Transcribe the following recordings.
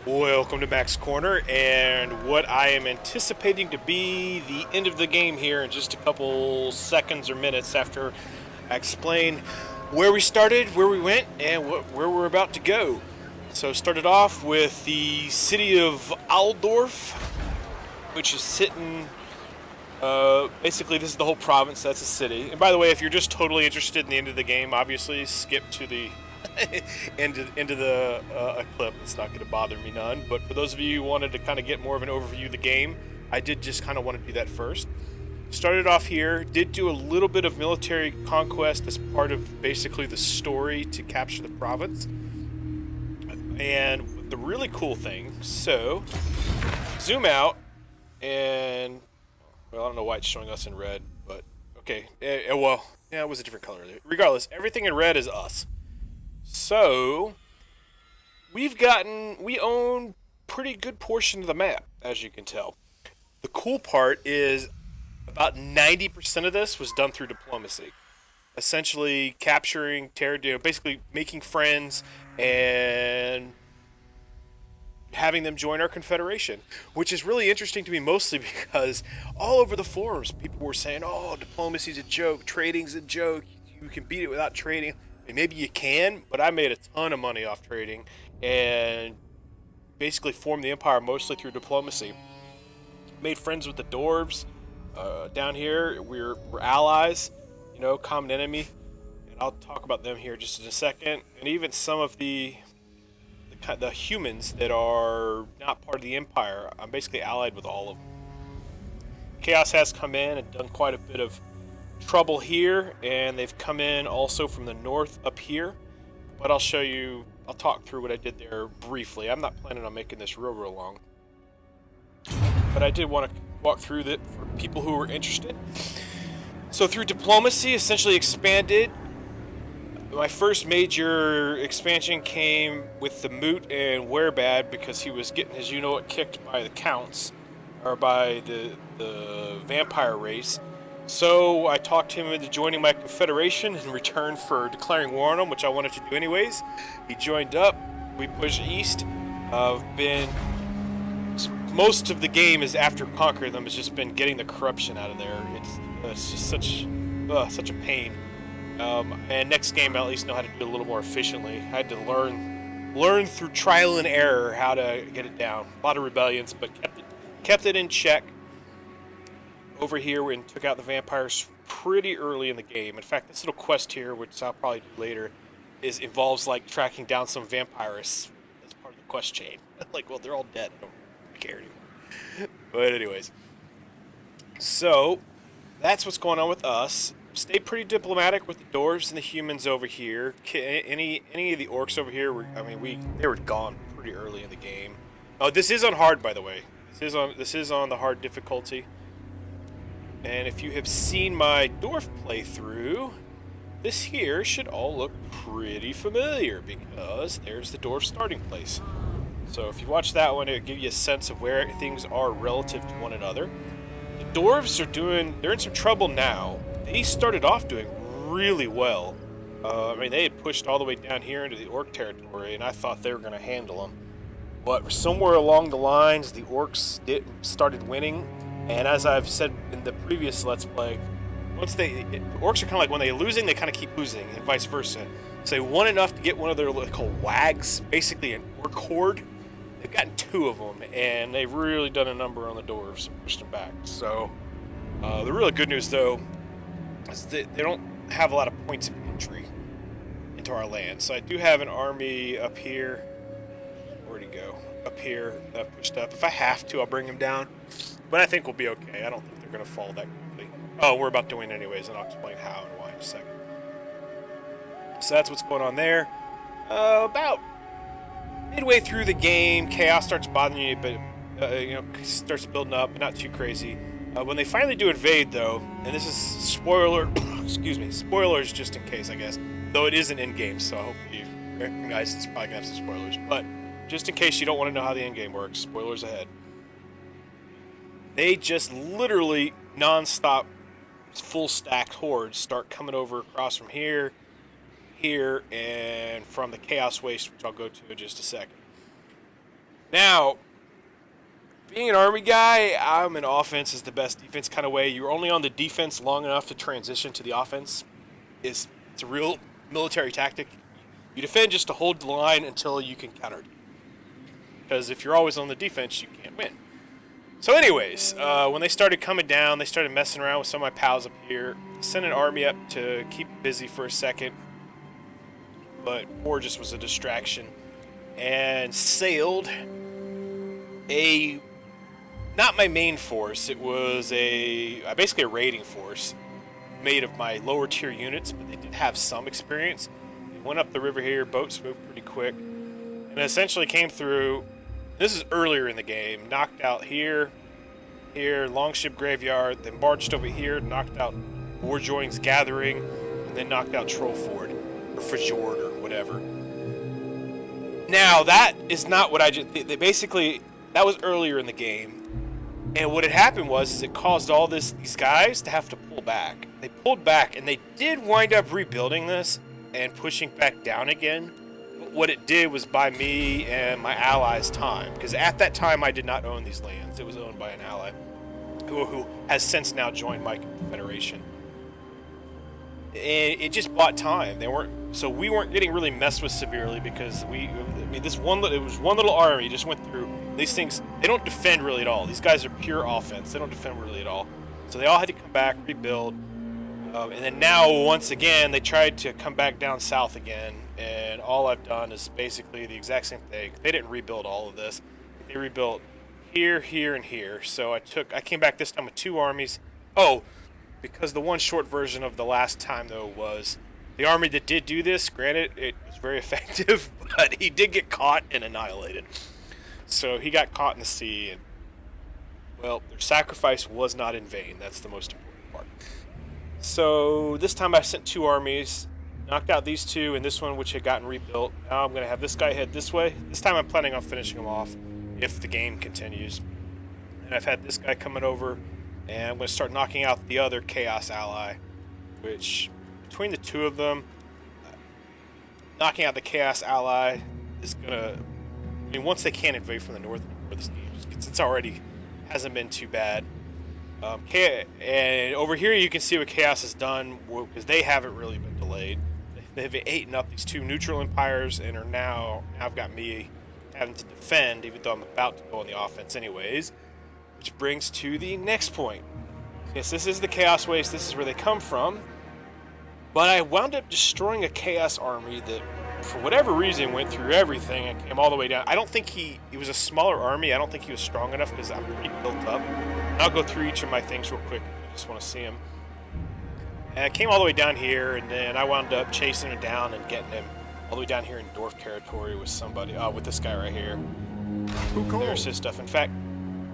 Welcome to Max Corner, and what I am anticipating to be the end of the game here in just a couple seconds or minutes after I explain where we started, where we went, and where we're about to go. So started off with the city of Aldorf, which is sitting, basically this is the whole province, that's a city. And by the way, if you're just totally interested in the end of the game, obviously skip to the into the clip. It's not going to bother me none. But for those of you who wanted to kind of get more of an overview of the game, I did just kind of want to do that first. Started off here, did do a little bit of military conquest as part of basically the story to capture the province. And the really cool thing, so zoom out, and well, I don't know why it's showing us in red, but okay. Well, yeah, it was a different color. Regardless, everything in red is us. So we own pretty good portion of the map, as you can tell. The cool part is about 90% of this was done through diplomacy. Essentially capturing basically making friends and having them join our confederation, which is really interesting to me mostly because all over the forums people were saying, oh, diplomacy's a joke, trading's a joke, you can beat it without trading. And maybe you can, but I made a ton of money off trading and basically formed the empire mostly through diplomacy. Made friends with the dwarves down here. We're allies, common enemy, and I'll talk about them here just in a second. And even some of the humans that are not part of the empire, I'm basically allied with all of them. Chaos has come in and done quite a bit of trouble here, and they've come in also from the north up here. But I'll talk through what I did there briefly. I'm not planning on making this real long, but I did want to walk through that for people who were interested. So through diplomacy, essentially expanded. My first major expansion came with the Moot and Werebad because he was getting his you-know-what kicked by the Counts, or by the vampire race. So I talked him into joining my confederation in return for declaring war on him, which I wanted to do anyways. He joined up. We pushed east. Been most of the game is after conquering them. It's just been getting the corruption out of there. It's just such a pain. And next game I at least know how to do it a little more efficiently. I had to learn through trial and error how to get it down. A lot of rebellions, but kept it in check. Over here, we took out the vampires pretty early in the game. In fact, this little quest here, which I'll probably do later, involves like tracking down some vampires as part of the quest chain. Like, well, they're all dead. I don't care anymore. But anyways, so that's what's going on with us. Stay pretty diplomatic with the dwarves and the humans over here. Any of the orcs over here, they were gone pretty early in the game. Oh, this is on hard, by the way. This is on the hard difficulty. And if you have seen my dwarf playthrough, this here should all look pretty familiar because there's the dwarf starting place. So if you watch that one, it'll give you a sense of where things are relative to one another. The dwarves they're in some trouble now. They started off doing really well. They had pushed all the way down here into the orc territory, and I thought they were going to handle them. But somewhere along the lines, the orcs started winning. And as I've said in the previous Let's Play, orcs are kind of like when they're losing, they kind of keep losing, and vice versa. So they won enough to get one of their little wags, basically an orc horde. They've gotten two of them, and they've really done a number on the dwarves and pushed them back. So the really good news, though, is that they don't have a lot of points of entry into our land. So I do have an army up here. Where'd he go? Up here that pushed up. If I have to, I'll bring him down. But I think we'll be okay. I don't think they're going to fall that quickly. Oh, we're about to win anyways, and I'll explain how and why in a second. So that's what's going on there. About midway through the game, chaos starts bothering you, but starts building up, but not too crazy. When they finally do invade, though, and this is spoiler, excuse me, spoilers just in case, I guess. Though it is an endgame, so I hope you recognize it's probably going to have some spoilers. But just in case you don't want to know how the endgame works, spoilers ahead. They just literally non-stop full stacked hordes start coming over across from here, and from the Chaos Waste, which I'll go to in just a second. Now, being an army guy, I'm an offense is the best defense kind of way. You're only on the defense long enough to transition to the offense. It's a real military tactic. You defend just to hold the line until you can counter. Because if you're always on the defense, you can't win. So, anyways, when they started coming down, they started messing around with some of my pals up here. Sent an army up to keep busy for a second, but war just was a distraction. And sailed a not my main force. It was basically a raiding force made of my lower tier units, but they did have some experience. They went up the river here, boats moved pretty quick, and essentially came through. This is earlier in the game. Knocked out here, Longship Graveyard, then marched over here, knocked out Warjoin's Gathering, and then knocked out Trollford, or Fjord, or whatever. Now, that is not what I just... Basically, that was earlier in the game. And what had happened was it caused all these guys to have to pull back. They pulled back, and they did wind up rebuilding this and pushing back down again. But what it did was buy me and my allies time. Because at that time, I did not own these lands. It was owned by an ally who has since now joined my confederation. And it just bought time. So we weren't getting really messed with severely because it was one little army just went through. These things, they don't defend really at all. These guys are pure offense. They don't defend really at all. So they all had to come back, rebuild. And then now, once again, they tried to come back down south again. And all I've done is basically the exact same thing. They didn't rebuild all of this. They rebuilt here, here, and here. So I came back this time with 2 armies. Oh, because the one short version of the last time, though, was the army that did do this. Granted, it was very effective, but he did get caught and annihilated. So he got caught in the sea, and, well, their sacrifice was not in vain. That's the most important part. So this time I sent 2 armies, knocked out these 2, and this one, which had gotten rebuilt. Now I'm going to have this guy head this way. This time I'm planning on finishing him off if the game continues. And I've had this guy coming over, and I'm going to start knocking out the other Chaos ally, which, between the 2 of them, knocking out the Chaos ally is going to... I mean, once they can't invade from the north, it's already hasn't been too bad. And over here you can see what Chaos has done, because they haven't really been delayed. They've eaten up these 2 neutral empires and are now I've got me having to defend, even though I'm about to go on the offense anyways. Which brings to the next point. Yes, this is the Chaos Waste. This is where they come from. But I wound up destroying a Chaos army that, for whatever reason, went through everything and came all the way down. I don't think he was a smaller army. I don't think he was strong enough because I'm pretty built up. And I'll go through each of my things real quick if you just want to see them. And I came all the way down here, and then I wound up chasing him down and getting him all the way down here in Dwarf territory with somebody. With this guy right here. Cool. There's his stuff. In fact,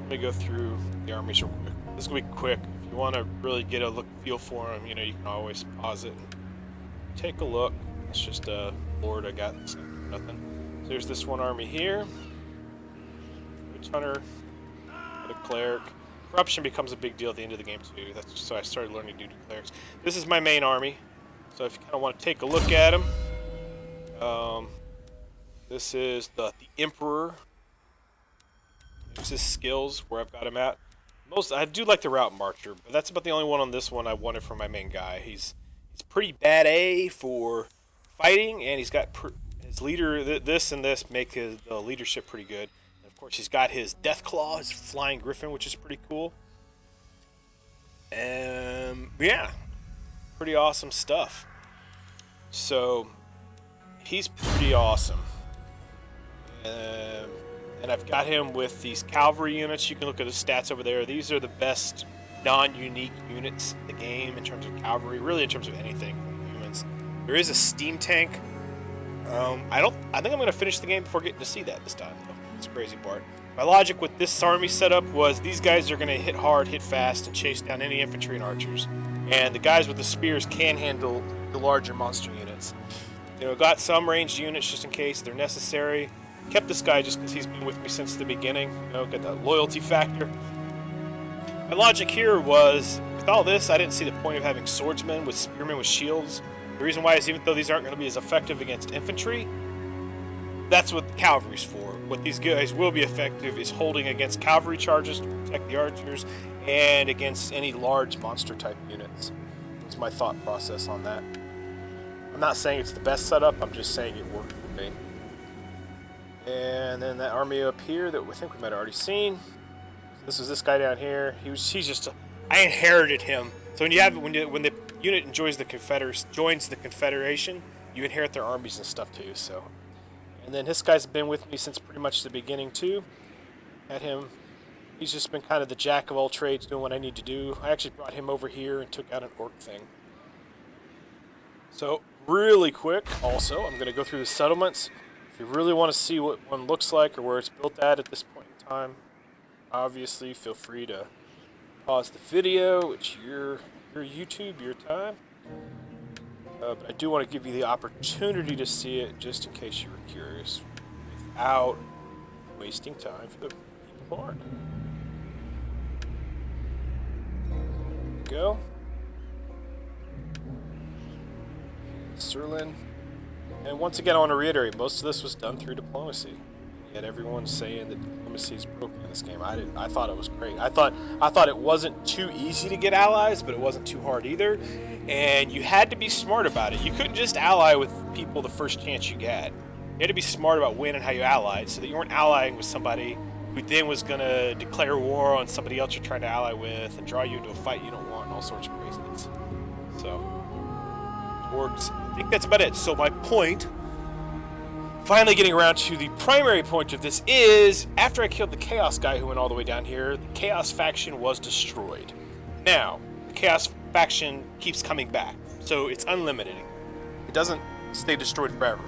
let me go through the armies real quick. This will be quick. If you want to really get a feel for them, you can always pause it and take a look. It's just Lord, I got nothing. So there's this one army here. Witch Hunter, a cleric. Corruption becomes a big deal at the end of the game too. So I started learning to do clerics. This is my main army. So if you kind of want to take a look at them, this is the Emperor. There's his skills where I've got him at. I do like the Route Marcher, but that's about the only one on this one I wanted for my main guy. He's pretty bad A for fighting, and he's got his leader. This and this make his leadership pretty good. And of course, he's got his Death Claw, his Flying Griffin, which is pretty cool. Yeah, pretty awesome stuff. So he's pretty awesome. And I've got him with these cavalry units. You can look at the stats over there. These are the best non-unique units in the game in terms of cavalry, really in terms of anything from humans. There is a steam tank. I think I'm going to finish the game before getting to see that this time. That's the crazy part. My logic with this army setup was these guys are going to hit hard, hit fast, and chase down any infantry and archers. And the guys with the spears can handle the larger monster units. Got some ranged units just in case they're necessary. Kept this guy just because he's been with me since the beginning. Got that loyalty factor. My logic here was, with all this, I didn't see the point of having swordsmen with spearmen with shields. The reason why is even though these aren't going to be as effective against infantry, that's what the cavalry's for. What these guys will be effective is holding against cavalry charges to protect the archers and against any large monster type units. That's my thought process on that. I'm not saying it's the best setup, I'm just saying it worked for me. And then that army up here that we think we might have already seen. This is this guy down here. He's just I inherited him. So when the unit joins the Confederation, you inherit their armies and stuff too. So, and then this guy's been with me since pretty much the beginning too. Had him. He's just been kind of the jack of all trades, doing what I need to do. I actually brought him over here and took out an orc thing. So really quick, also, I'm going to go through the settlements. If you really want to see what one looks like or where it's built at this point in time, obviously feel free to pause the video. It's your YouTube, your time. But I do want to give you the opportunity to see it just in case you were curious without wasting time for the people who aren't. Go. Serlin. And once again, I want to reiterate, most of this was done through diplomacy. Yet everyone's saying that diplomacy is broken in this game. I thought it was great. I thought it wasn't too easy to get allies, but it wasn't too hard either. And you had to be smart about it. You couldn't just ally with people the first chance you got. You had to be smart about when and how you allied, so that you weren't allying with somebody who then was going to declare war on somebody else you're trying to ally with and draw you into a fight you don't want and all sorts of craziness. So, orcs. I think that's about it. So my point, finally getting around to the primary point of this, is after I killed the Chaos guy who went all the way down here, the Chaos faction was destroyed. Now, the Chaos faction keeps coming back, so it's unlimited. It doesn't stay destroyed forever.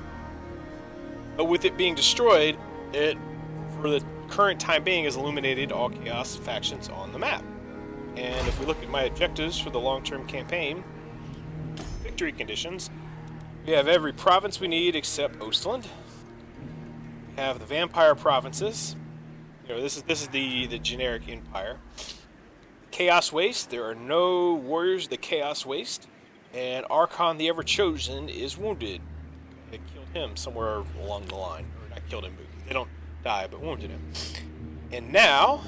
But with it being destroyed, it, for the current time being, has eliminated all Chaos factions on the map. And if we look at my objectives for the long-term campaign, victory conditions, we have every province we need except Ostland. We have the vampire provinces. You know, this is the generic empire. Chaos Waste. There are no warriors. The Chaos Waste, and Archon the Ever-Chosen is wounded. They killed him somewhere along the line, or not killed him, but they don't die, but wounded him. And now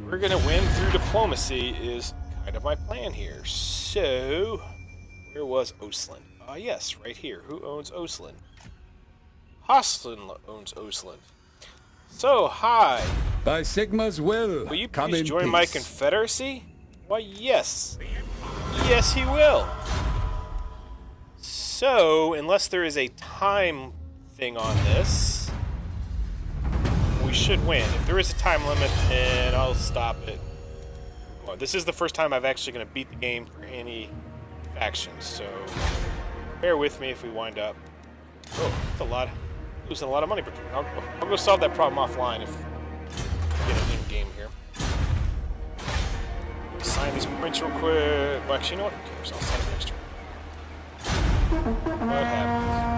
we're gonna win through diplomacy. Is kind of my plan here. So, where was Ostland? Yes, right here. Who owns Ostland? Hostlin owns Ostland. So, hi. By Sigma's will you come please in join peace. my confederacy? Why, yes. Yes, he will. So, unless there is a time thing on this, we should win. If there is a time limit, then I'll stop it. Well, this is the first time I've actually going to beat the game for any factions, so bear with me if we wind up. Oh, that's a lot. Losing a lot of money, but I'll go solve that problem offline if we get an in-game here. Sign these points real quick. Well, actually, you know what? Who cares? I'll sign them next turn. What happens?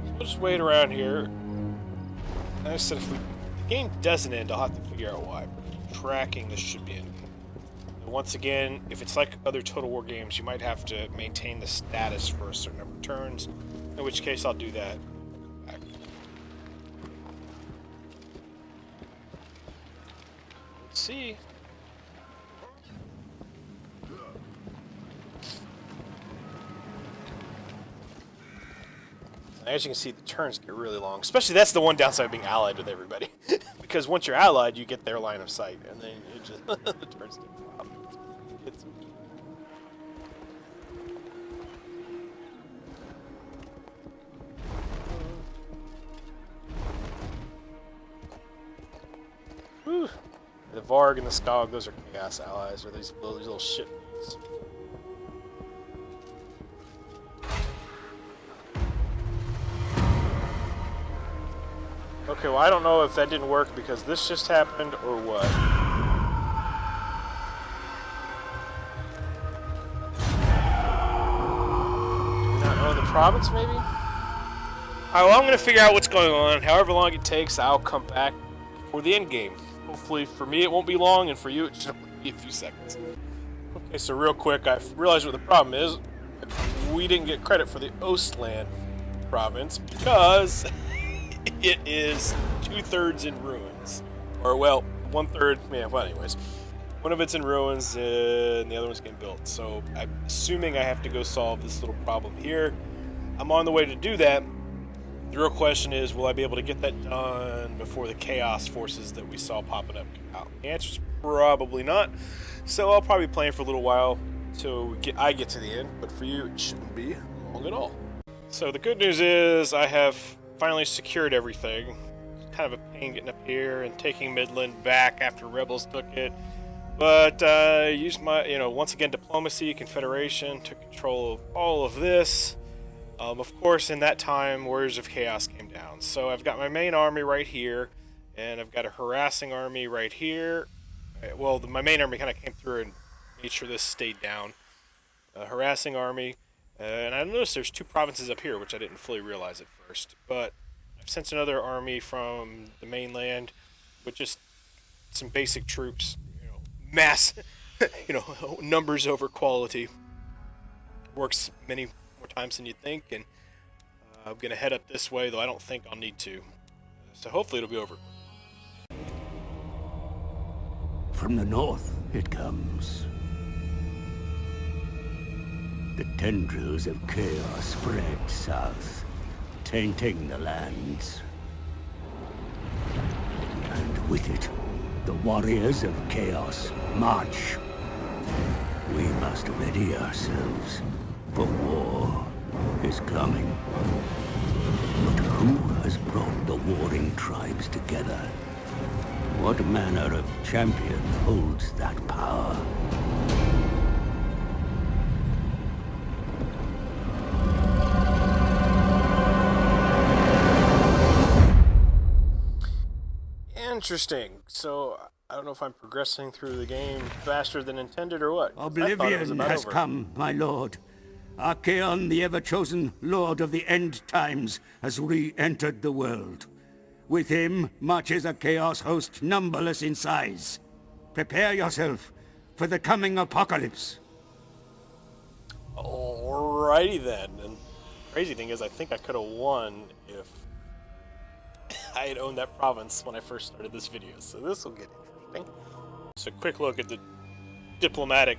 So we'll just wait around here. Like I said, if the game doesn't end, I'll have to figure out why. Tracking this should be ending. Once again, if it's like other Total War games, you might have to maintain the status for a certain number of turns, in which case I'll do that. Back. Let's see. As you can see, the turns get really long. Especially, that's the one downside of being allied with everybody. Because once you're allied, you get their line of sight, and then it just the turns get long. It's Whew. The Varg and the Skog, those are chaos allies, or these little shit beats. Okay, well, I don't know if that didn't work because this just happened or what. Do we not own the province, maybe? Alright, well, I'm going to figure out what's going on. However long it takes, I'll come back for the end game. Hopefully, for me, it won't be long, and for you, it should only be a few seconds. Okay, so real quick, I realized what the problem is. I we didn't get credit for the Ostland province because it is 2/3 in ruins. Or, well, 1/3, yeah, well, anyways. One of it's in ruins, and the other one's getting built. So I'm assuming I have to go solve this little problem here. I'm on the way to do that. The real question is, will I be able to get that done before the chaos forces that we saw popping up come out? The answer's probably not. So I'll probably be playing for a little while until I get to the end. But for you, it shouldn't be long at all. So the good news is I have finally secured everything. It's kind of a pain getting up here and taking Midland back after rebels took it. But used my, once again, diplomacy, confederation, took control of all of this. Of course, in that time, Warriors of Chaos came down. So I've got my main army right here, and I've got a harassing army right here. Well, my main army kind of came through and made sure this stayed down. A harassing army, and I noticed there's 2 provinces up here, which I didn't fully realize at first. But I've sent another army from the mainland with just some basic troops. Mass, numbers over quality. Works many more times than you'd think, and I'm going to head up this way, though I don't think I'll need to. So hopefully it'll be over. From the north it comes. The tendrils of chaos spread south, tainting the lands. And with it, the warriors of chaos march. We must ready ourselves, for war is coming. But who has brought the warring tribes together? What manner of champion holds that power? Interesting. So, I don't know if I'm progressing through the game faster than intended or what. Oblivion has come, my lord. Archaon, the ever-chosen lord of the end times, has re-entered the world. With him marches a chaos host numberless in size. Prepare yourself for the coming apocalypse. Alrighty then. And the crazy thing is, I think I could have won if I had owned that province when I first started this video. So this will get interesting. So quick look at the diplomatic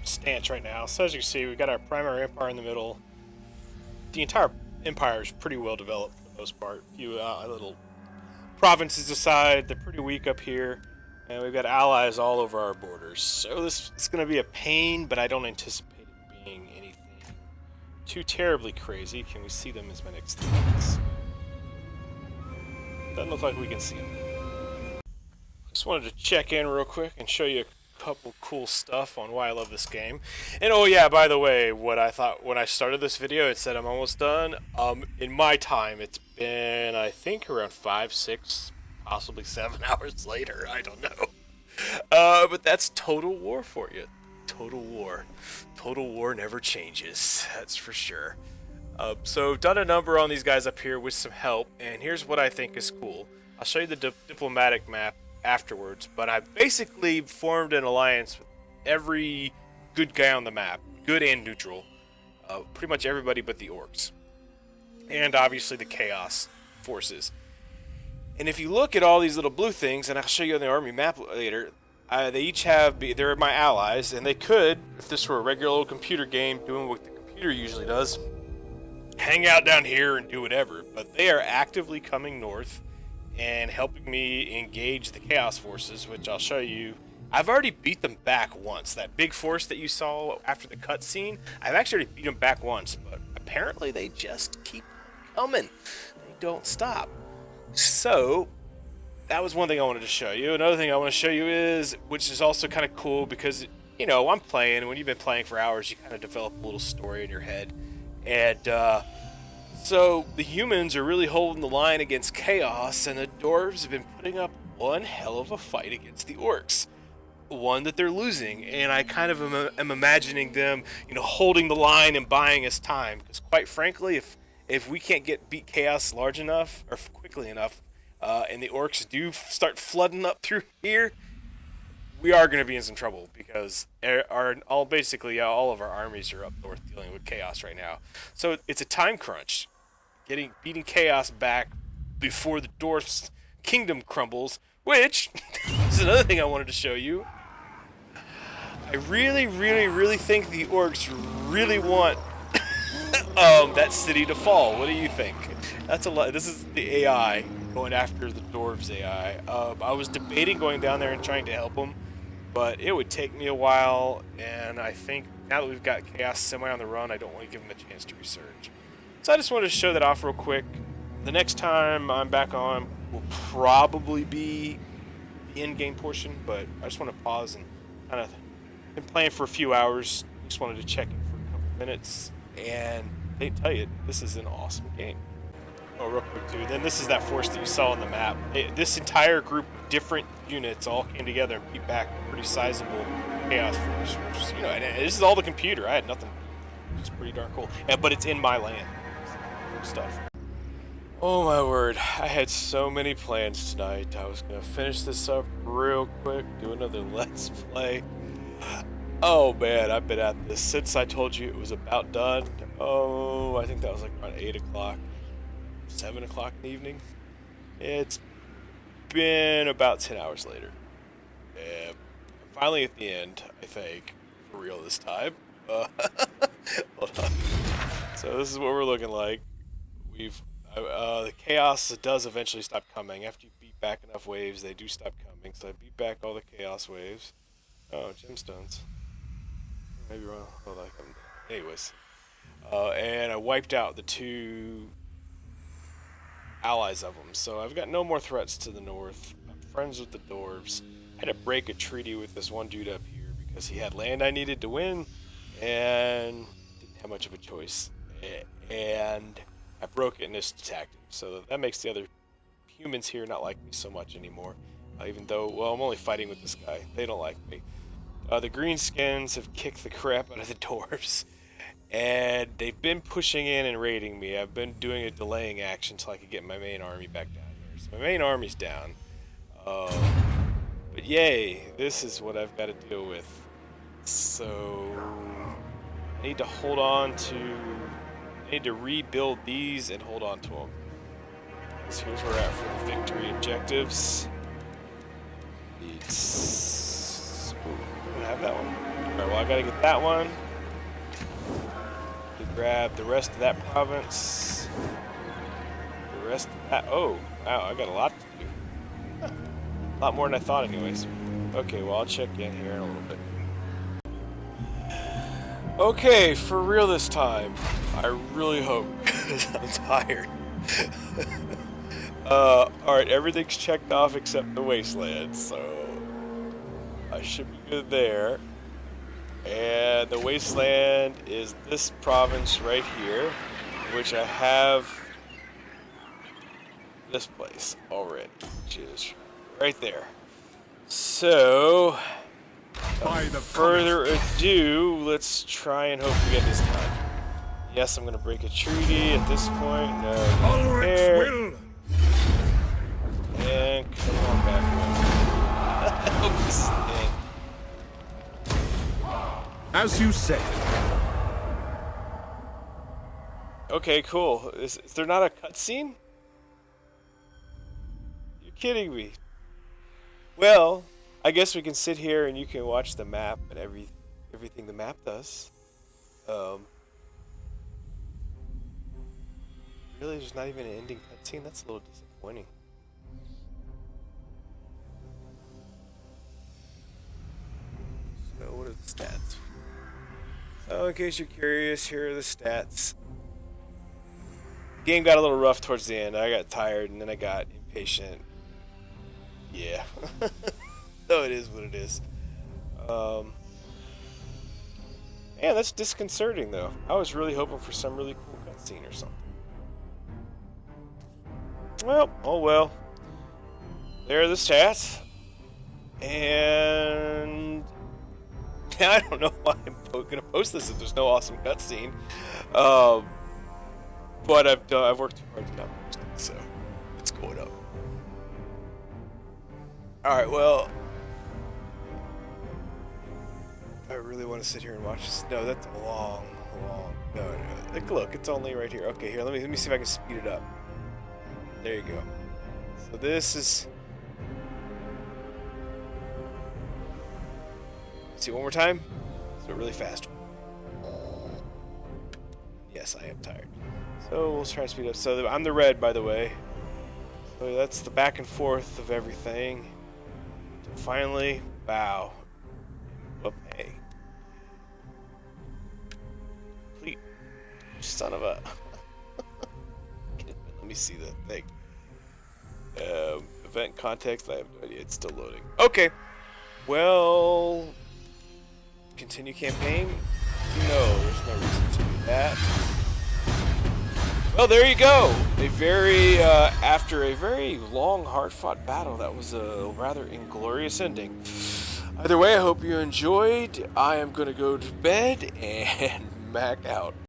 stance right now. So as you can see, we've got our primary empire in the middle. The entire empire is pretty well developed for the most part. A few little provinces aside, they're pretty weak up here. And we've got allies all over our borders. So this is going to be a pain, but I don't anticipate it being anything too terribly crazy. Can we see them as my next thoughts? Doesn't look like we can see them. Just wanted to check in real quick and show you a couple cool stuff on why I love this game. And oh yeah, by the way, what I thought when I started this video, it said I'm almost done. In my time, it's been, I think, around 5, 6, possibly 7 hours later. I don't know. But that's Total War for you. Total War. Total War never changes. That's for sure. So done a number on these guys up here with some help, and here's what I think is cool. I'll show you the diplomatic map afterwards, but I basically formed an alliance with every good guy on the map, good and neutral, pretty much everybody but the orcs, and obviously the chaos forces. And if you look at all these little blue things, and I'll show you on the army map later, they each have, they're my allies, and they could, if this were a regular old computer game doing what the computer usually does, hang out down here and do whatever, but they are actively coming north and helping me engage the chaos forces, which I'll show you. I've already beat them back once. That big force that you saw after the cutscene, I've actually beat them back once, but apparently they just keep coming. They don't stop. So that was one thing I wanted to show you. Another thing I want to show you is, which is also kind of cool because, I'm playing, and when you've been playing for hours, you kind of develop a little story in your head. And so the humans are really holding the line against chaos, and the dwarves have been putting up one hell of a fight against the orcs, one that they're losing. And I kind of am imagining them, holding the line and buying us time, because quite frankly, if we can't beat chaos large enough or quickly enough, and the orcs do start flooding up through here, we are going to be in some trouble because basically all of our armies are up north dealing with chaos right now. So it's a time crunch, beating chaos back before the dwarf's kingdom crumbles. Which is another thing I wanted to show you. I really, really, really think the orcs really want that city to fall. What do you think? That's a lot. This is the AI going after the dwarves AI. I was debating going down there and trying to help them, but it would take me a while, and I think now that we've got chaos semi on the run, I don't want to give them a chance to resurge. So I just wanted to show that off real quick. The next time I'm back on will probably be the endgame portion, but I just want to pause and kind of been playing for a few hours. Just wanted to check in for a couple minutes, and they tell you this is an awesome game. Oh, real quick too. Then this is that force that you saw on the map. This entire group of different units all came together and beat back a pretty sizable chaos force. Which is, and this is all the computer. I had nothing. It's pretty darn cool. But it's in my land. Good stuff. Oh my word, I had so many plans tonight. I was going to finish this up real quick, do another Let's Play. Oh man, I've been at this since I told you it was about done. Oh, I think that was like around 8 o'clock, 7 o'clock in the evening. It's been about 10 hours later. I'm finally at the end, I think, for real this time. Hold on. So this is what we're looking like. The chaos does eventually stop coming. After you beat back enough waves, they do stop coming. So I beat back all the chaos waves. Oh, gemstones. Maybe wrong. Hold on. Anyways. And I wiped out the 2 allies of them. So I've got no more threats to the north. I'm friends with the dwarves. I had to break a treaty with this one dude up here because he had land I needed to win and didn't have much of a choice. And I broke it and just attacked him. So that makes the other humans here not like me so much anymore. Even though, well, I'm only fighting with this guy. They don't like me. The greenskins have kicked the crap out of the dwarves. And they've been pushing in and raiding me. I've been doing a delaying action until I could get my main army back down here. So my main army's down. But yay, this is what I've got to deal with. So I need to hold on to... I need to rebuild these and hold on to them. So here's where we're at for the victory objectives. I don't have that one. Alright, well I gotta get that one. To grab the rest of that province. The rest of that. Oh, wow, I got a lot to do. Huh. A lot more than I thought, anyways. Okay, well I'll check in here in a little bit. Okay, for real this time. I really hope, because I'm tired. Alright, everything's checked off except the wasteland, so I should be good there. And the wasteland is this province right here, which I have this place already, which is right there. So, without further ado, let's try and hope we get this done. Yes, I'm going to break a treaty at this point. No, there. And come on back. I hope this is the end. As you say. Okay, cool. Is there not a cutscene? You're kidding me. Well, I guess we can sit here and you can watch the map and everything the map does. Really, there's not even an ending cutscene? That's a little disappointing. So, what are the stats? So, in case you're curious, here are the stats. The game got a little rough towards the end. I got tired and then I got impatient. Yeah. So it is what it is. Man, that's disconcerting though. I was really hoping for some really cool cutscene or something. Well, oh well. There are the stats. And I don't know why I'm gonna post this if there's no awesome cutscene. But I've worked too hard to not post it, so it's going up. Alright, well, I really want to sit here and watch this. No, that's long. No. Like, look, it's only right here. Okay, here. Let me see if I can speed it up. There you go. So this is. See one more time. Let's do it really fast. Yes, I am tired. So we'll try to speed up. So I'm the red, by the way. So that's the back and forth of everything. Finally, bow. Okay. Complete. Son of a. Let me see the thing. Event context. I have no idea. It's still loading. Okay. Well, continue campaign. No, there's no reason to do that. Well, there you go. After a very long, hard-fought battle, that was a rather inglorious ending. Either way, I hope you enjoyed. I am going to go to bed and Mac out.